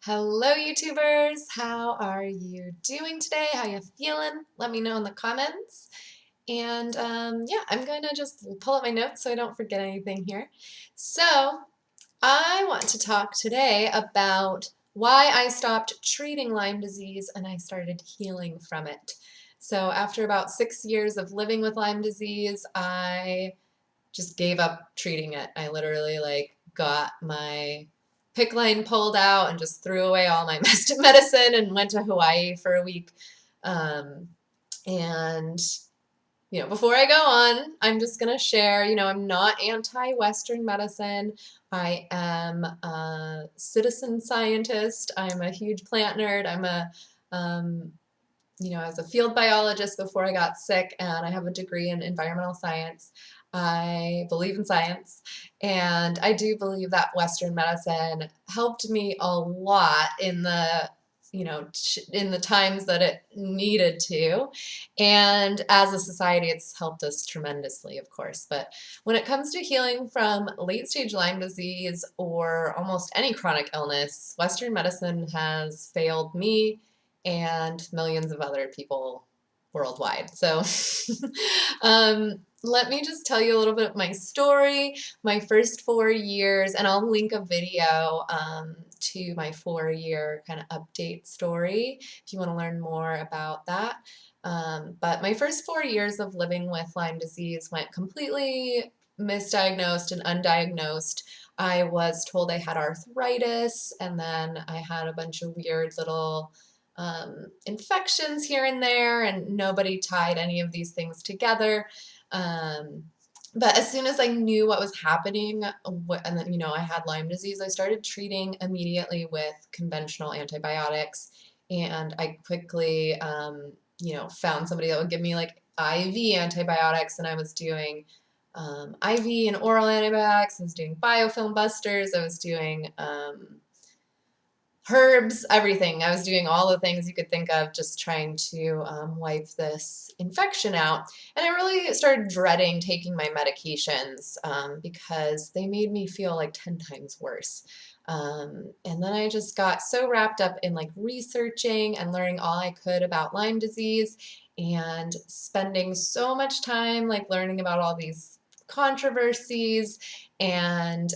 Hello, YouTubers. How are you doing today? How you feeling? Let me know in the comments. And yeah, I'm going to just pull up my notes so I don't forget anything here. So I want to talk today about why I stopped treating Lyme disease and I started healing from it. So after about 6 years of living with Lyme disease, I just gave up treating it. I literally got my PICC line pulled out and just threw away all my medicine and went to Hawaii for a week. Um, and before I go on, I'm just gonna share, I'm not anti-Western medicine. I am a citizen scientist. I'm a huge plant nerd. Um, I was a field biologist before I got sick, and I have a degree in environmental science. I believe in science, and I do believe that Western medicine helped me a lot in the times that it needed to. And as a society, it's helped us tremendously, of course. But when it comes to healing from late stage Lyme disease or almost any chronic illness, Western medicine has failed me and millions of other people worldwide. So let me just tell you a little bit of my story, my first 4 years, and I'll link a video to my 4 year kind of update story if you want to learn more about that. But my first 4 years of living with Lyme disease went completely misdiagnosed and undiagnosed. I was told I had arthritis, and then I had a bunch of weird little infections here and there, and nobody tied any of these things together. But as soon as I knew what was happening, and then, I had Lyme disease, I started treating immediately with conventional antibiotics. And I quickly, found somebody that would give me like IV antibiotics, and I was doing IV and oral antibiotics. I was doing biofilm busters. I was doing herbs, everything. I was doing all the things you could think of, just trying to wipe this infection out. And I really started dreading taking my medications because they made me feel like 10 times worse. And then I just got so wrapped up in researching and learning all I could about Lyme disease and spending so much time learning about all these controversies and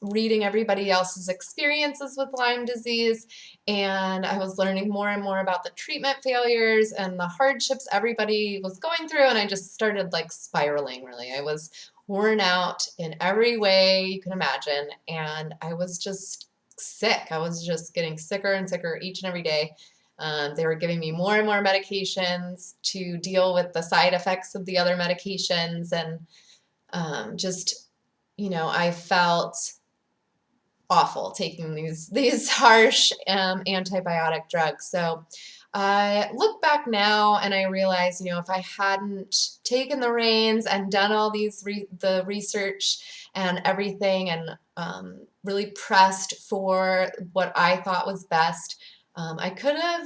reading everybody else's experiences with Lyme disease, and I was learning more and more about the treatment failures and the hardships everybody was going through, and I just started spiraling, really. I was worn out in every way you can imagine, and I was just sick. I was just getting sicker and sicker each and every day. They were giving me more and more medications to deal with the side effects of the other medications, and I felt awful taking these harsh antibiotic drugs. So I look back now and I realize, if I hadn't taken the reins and done all the research and everything, and really pressed for what I thought was best, I could have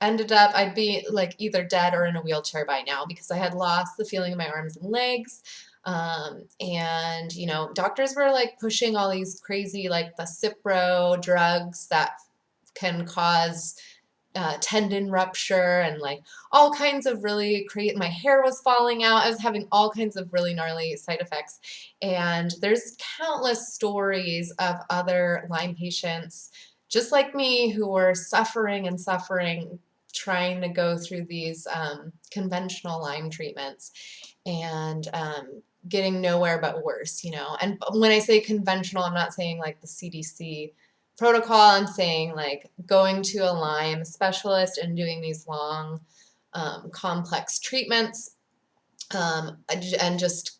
ended up, I'd be either dead or in a wheelchair by now, because I had lost the feeling in my arms and legs. And doctors were pushing all these crazy, the Cipro drugs that can cause tendon rupture, and all kinds of really crazy. My hair was falling out. I was having all kinds of really gnarly side effects. And there's countless stories of other Lyme patients just like me who were suffering and suffering, trying to go through these conventional Lyme treatments, and getting nowhere but worse. And when I say conventional, I'm not saying the CDC protocol. I'm saying going to a Lyme specialist and doing these long, complex treatments, and just,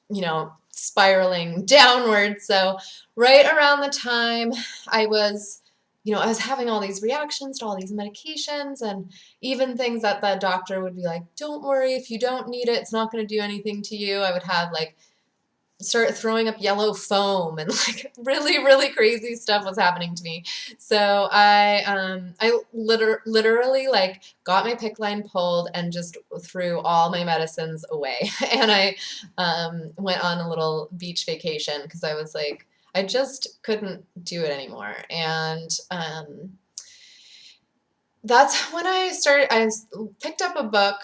spiraling downward. So right around the time I was, I was having all these reactions to all these medications, and even things that the doctor would be like, don't worry, if you don't need it, it's not going to do anything to you. I would have start throwing up yellow foam, and really, really crazy stuff was happening to me. So I literally got my PICC line pulled and just threw all my medicines away. And I went on a little beach vacation because I was I just couldn't do it anymore. And that's when I picked up a book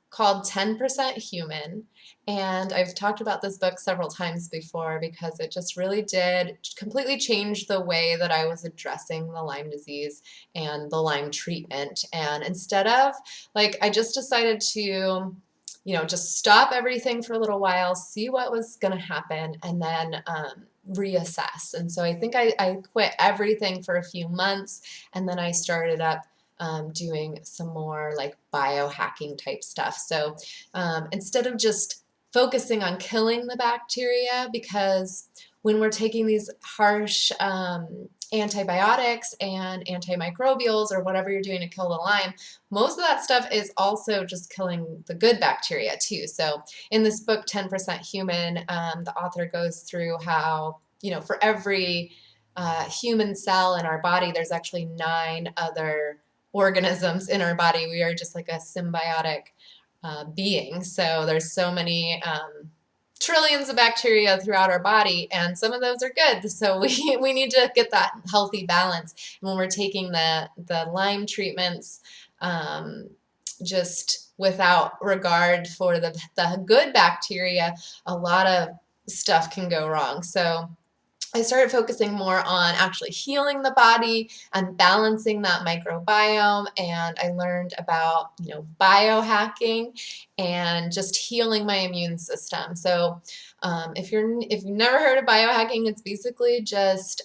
called 10% Human. And I've talked about this book several times before because it just really did completely change the way that I was addressing the Lyme disease and the Lyme treatment. And instead of, like, I just decided to, just stop everything for a little while, see what was going to happen, and then reassess. And so I think I quit everything for a few months, and then I started up doing some more like biohacking type stuff. So instead of just focusing on killing the bacteria, because when we're taking these harsh antibiotics and antimicrobials or whatever you're doing to kill the Lyme, most of that stuff is also just killing the good bacteria too. So in this book, 10% Human, the author goes through how, for every human cell in our body, there's actually 9 other organisms in our body. We are just like a symbiotic being. So there's so many trillions of bacteria throughout our body, and some of those are good. So we need to get that healthy balance. And when we're taking the Lyme treatments, just without regard for the good bacteria, a lot of stuff can go wrong. So I started focusing more on actually healing the body and balancing that microbiome. And I learned about, biohacking and just healing my immune system. So if you've never heard of biohacking, it's basically just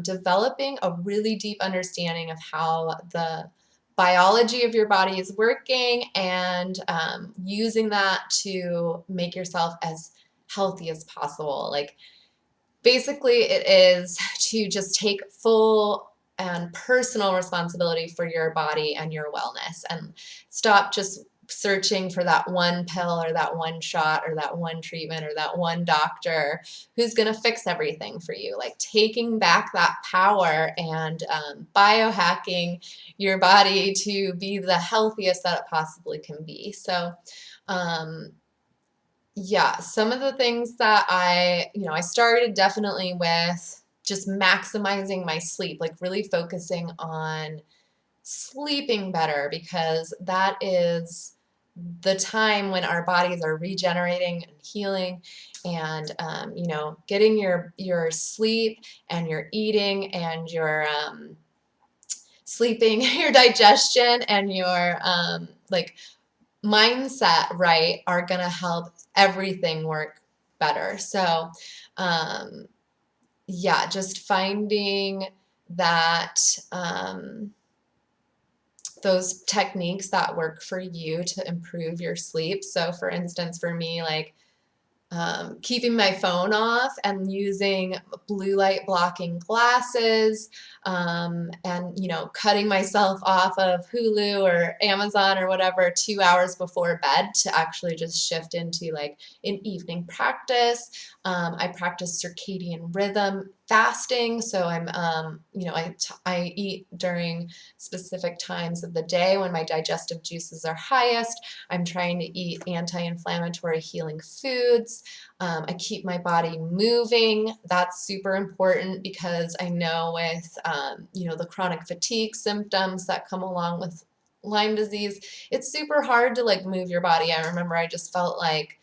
developing a really deep understanding of how the biology of your body is working and using that to make yourself as healthy as possible. Like, basically, it is to just take full and personal responsibility for your body and your wellness, and stop just searching for that one pill or that one shot or that one treatment or that one doctor who's going to fix everything for you. Like, taking back that power and biohacking your body to be the healthiest that it possibly can be. So, yeah, some of the things that I started definitely with just maximizing my sleep, like really focusing on sleeping better, because that is the time when our bodies are regenerating and healing. And getting your sleep and your eating and your sleeping, your digestion and your like mindset right are going to help everything work better. So, yeah, just finding that those techniques that work for you to improve your sleep. So, for instance, for me, like keeping my phone off and using blue light blocking glasses, and cutting myself off of Hulu or Amazon or whatever 2 hours before bed to actually just shift into like an evening practice. I practice circadian rhythm fasting, so I eat during specific times of the day when my digestive juices are highest. I'm trying to eat anti-inflammatory healing foods. I keep my body moving. That's super important because I know with the chronic fatigue symptoms that come along with Lyme disease, it's super hard to like move your body. I remember I just felt like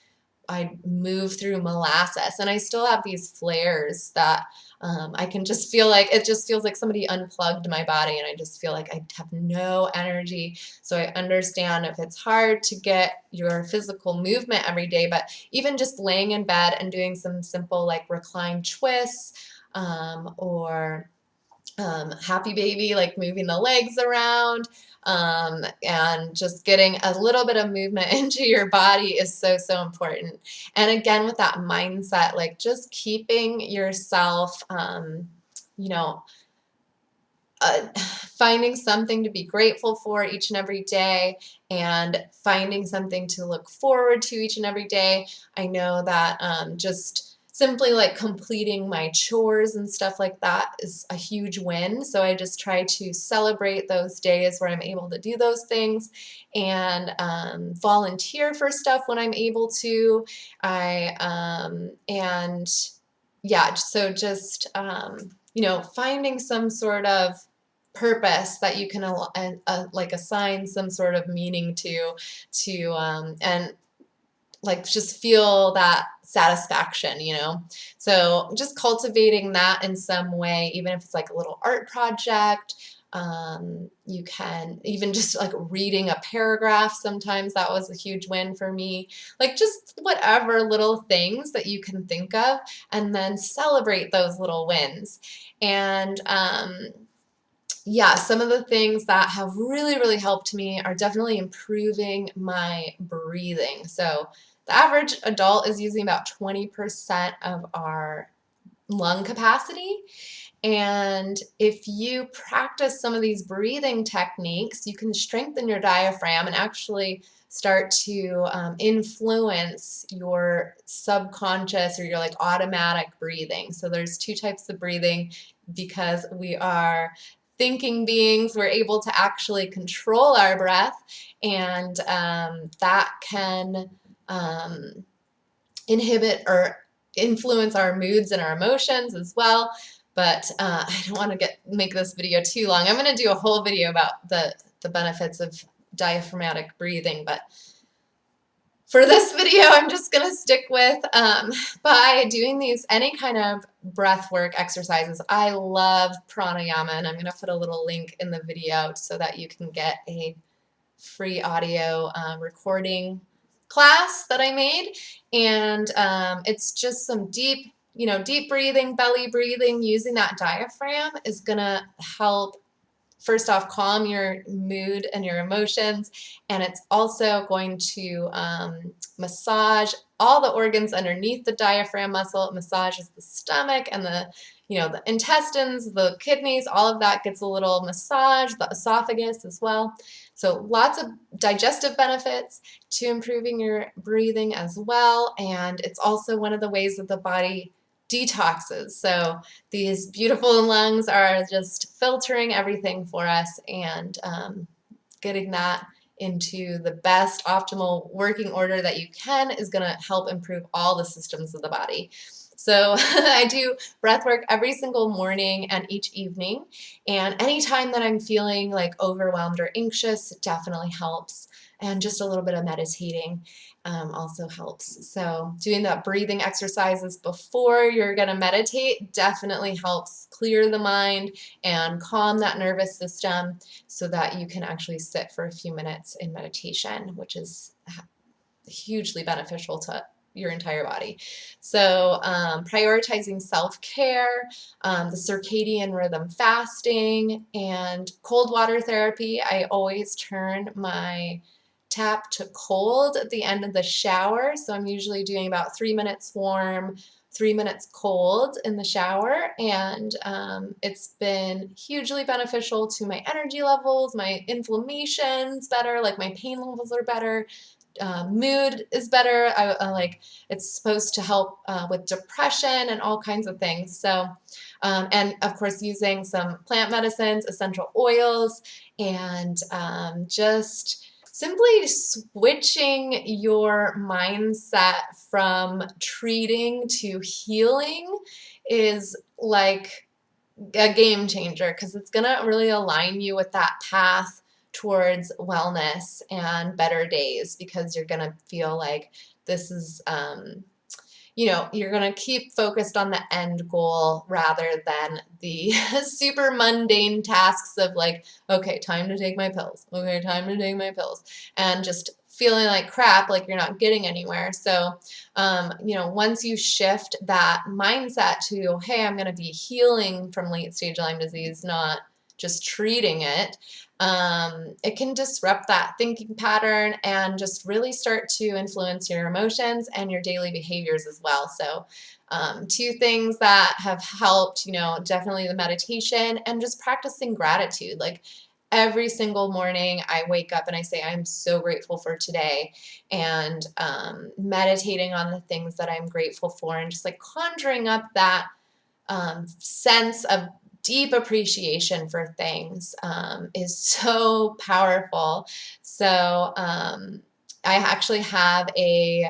I move through molasses, and I still have these flares that I can just feel like it just feels like somebody unplugged my body, and I just feel like I have no energy. So I understand if it's hard to get your physical movement every day, but even just laying in bed and doing some simple like recline twists, or happy baby, like moving the legs around, and just getting a little bit of movement into your body is so, so important. And again, with that mindset, like just keeping yourself, you know, finding something to be grateful for each and every day, and finding something to look forward to each and every day. I know that just simply like completing my chores and stuff like that is a huge win. So I just try to celebrate those days where I'm able to do those things, and volunteer for stuff when I'm able to. And yeah, so just, finding some sort of purpose that you can like assign some sort of meaning to and like just feel that satisfaction. So just cultivating that in some way, even if it's like a little art project. You can even just like reading a paragraph. Sometimes that was a huge win for me. Like just whatever little things that you can think of, and then celebrate those little wins. And yeah, some of the things that have really, really helped me are definitely improving my breathing. So the average adult is using about 20% of our lung capacity. And if you practice some of these breathing techniques, you can strengthen your diaphragm and actually start to influence your subconscious or your like automatic breathing. So there's two types of breathing because we are thinking beings. We're able to actually control our breath, and that can inhibit or influence our moods and our emotions as well. But I don't want to make this video too long. I'm going to do a whole video about the benefits of diaphragmatic breathing, but for this video, I'm just going to stick with by doing these any kind of breath work exercises. I love pranayama, and I'm going to put a little link in the video so that you can get a free audio recording class that I made. And it's just some deep breathing, belly breathing. Using that diaphragm is going to help, first off, calm your mood and your emotions, and it's also going to massage all the organs underneath the diaphragm muscle. It massages the stomach and the intestines, the kidneys, all of that gets a little massage, the esophagus as well. So lots of digestive benefits to improving your breathing as well, and it's also one of the ways that the body detoxes. So these beautiful lungs are just filtering everything for us, and getting that into the best optimal working order that you can is going to help improve all the systems of the body. So I do breath work every single morning and each evening, and anytime that I'm feeling like overwhelmed or anxious, it definitely helps. And just a little bit of meditating also helps. So doing that breathing exercises before you're going to meditate definitely helps clear the mind and calm that nervous system so that you can actually sit for a few minutes in meditation, which is hugely beneficial to your entire body. So prioritizing self-care, the circadian rhythm fasting, and cold water therapy. I always turn my tap to cold at the end of the shower. So I'm usually doing about 3 minutes warm, 3 minutes cold in the shower. And it's been hugely beneficial to my energy levels, my inflammation's better, like my pain levels are better. Mood is better. I like it's supposed to help with depression and all kinds of things. So, and of course, using some plant medicines, essential oils, and just simply switching your mindset from treating to healing is like a game changer, because it's going to really align you with that path towards wellness and better days, because you're going to feel like this is you're going to keep focused on the end goal rather than the super mundane tasks of like, okay, time to take my pills. Okay, time to take my pills. And just feeling like crap, like you're not getting anywhere. So, once you shift that mindset to, hey, I'm going to be healing from late stage Lyme disease, not just treating it, it can disrupt that thinking pattern and just really start to influence your emotions and your daily behaviors as well. So two things that have helped, definitely the meditation and just practicing gratitude. Like every single morning I wake up and I say, I'm so grateful for today, and meditating on the things that I'm grateful for, and just like conjuring up that sense of deep appreciation for things is so powerful. So I actually have a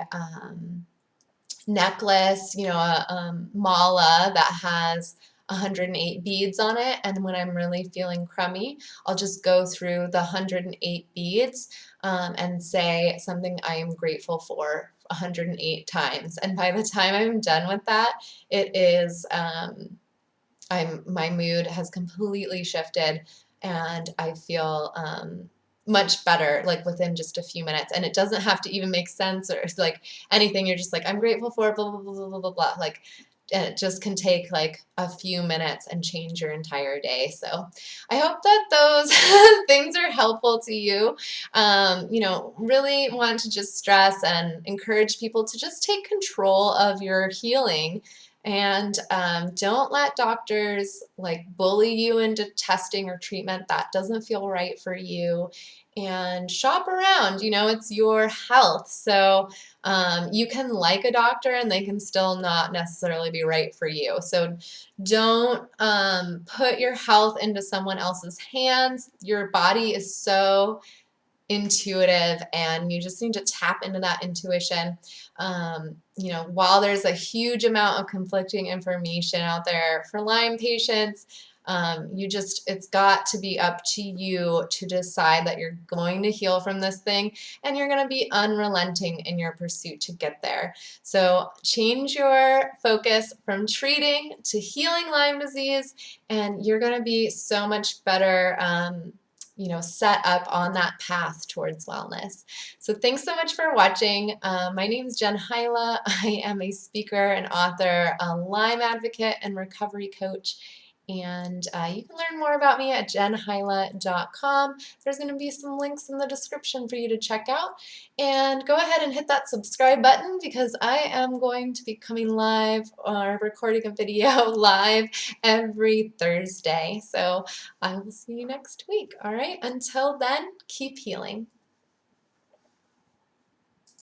necklace, a mala that has 108 beads on it. And when I'm really feeling crummy, I'll just go through the 108 beads and say something I am grateful for 108 times. And by the time I'm done with that, it is my mood has completely shifted and I feel much better like within just a few minutes. And it doesn't have to even make sense or like anything. You're just like, I'm grateful for blah blah blah blah blah blah blah. Like, and it just can take like a few minutes and change your entire day. So I hope that those things are helpful to you. Really want to just stress and encourage people to just take control of your healing and don't let doctors like bully you into testing or treatment that doesn't feel right for you. And shop around, it's your health. So you can like a doctor and they can still not necessarily be right for you. So don't put your health into someone else's hands. Your body is so intuitive and you just need to tap into that intuition. While there's a huge amount of conflicting information out there for Lyme patients, it's got to be up to you to decide that you're going to heal from this thing and you're going to be unrelenting in your pursuit to get there. So change your focus from treating to healing Lyme disease and you're going to be so much better set up on that path towards wellness. So thanks so much for watching. My name is Jen Hyla. I am a speaker and author, a Lyme advocate, and recovery coach. And you can learn more about me at jenhyla.com. There's going to be some links in the description for you to check out. And go ahead and hit that subscribe button because I am going to be coming live or recording a video live every Thursday. So I will see you next week. All right. Until then, keep healing.